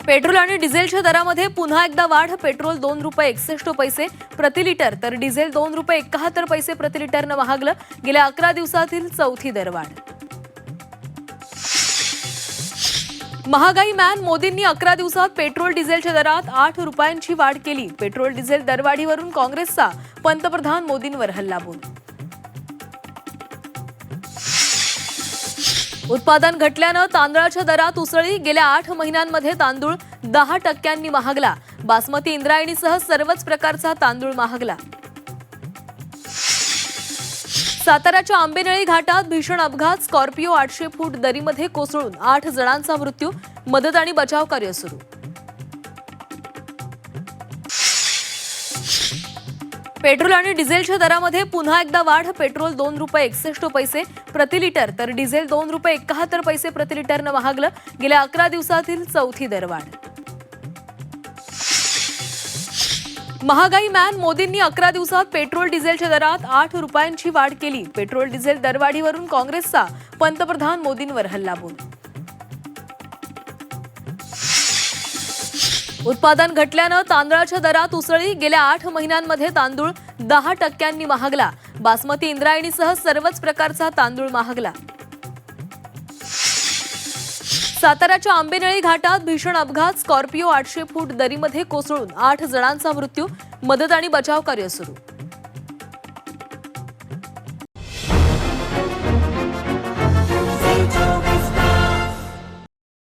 Petrol आणि डिझेलच्या दरामध्ये पुन्हा एकदा वाढ. पेट्रोल ₹2.61 प्रति लिटर तर डिझेल ₹2.71 प्रति लिटरनं महागलं. गेल्या 11 दिवसातील चौथी दरवाढ. महागाई मॅन मोदींनी 11 दिवसात पेट्रोल डिझेलच्या दरात ₹8 वाढ केली. पेट्रोल डिझेल दरवाढीवरून काँग्रेसचा पंतप्रधान मोदींवर हल्लाबोल. उत्पादन घटल्यानं तांदळाच्या दरात उसळी. गेल्या 8 महिन्यांमध्ये तांदूळ 10% महागला. बासमती इंद्रायणीसह सर्वच प्रकारचा तांदूळ महागला. साताऱ्याच्या आंबेनळी घाटात भीषण अपघात. स्कॉर्पिओ 800 फूट दरीमध्ये कोसळून 8 जणांचा मृत्यू. मदत आणि बचाव कार्य सुरू. पेट्रोल आणि डिझेलच्या दरामध्ये पुन्हा एकदा वाढ. पेट्रोल ₹2.61 प्रति लिटर तर डिझेल ₹2.71 प्रति लिटरनं महागलं. गेल्या 11 दिवसातील चौथी दरवाढ. महागाई मॅन मोदींनी 11 दिवसात पेट्रोल डिझेलच्या दरात ₹8 वाढ केली. पेट्रोल डिझेल दरवाढीवरून काँग्रेसचा पंतप्रधान मोदींवर हल्लाबोल. उत्पादन घटल्यानं तांदळाच्या दरात उसळी. गेल्या 8 महिन्यांमध्ये तांदूळ 10% महागला. बासमती इंद्रायणीसह सर्वच प्रकारचा तांदूळ महागला. साताऱ्याच्या आंबेनळी घाटात भीषण अपघात. स्कॉर्पिओ 800 फूट दरीमध्ये कोसळून 8 जणांचा मृत्यू. मदत आणि बचाव कार्य सुरू.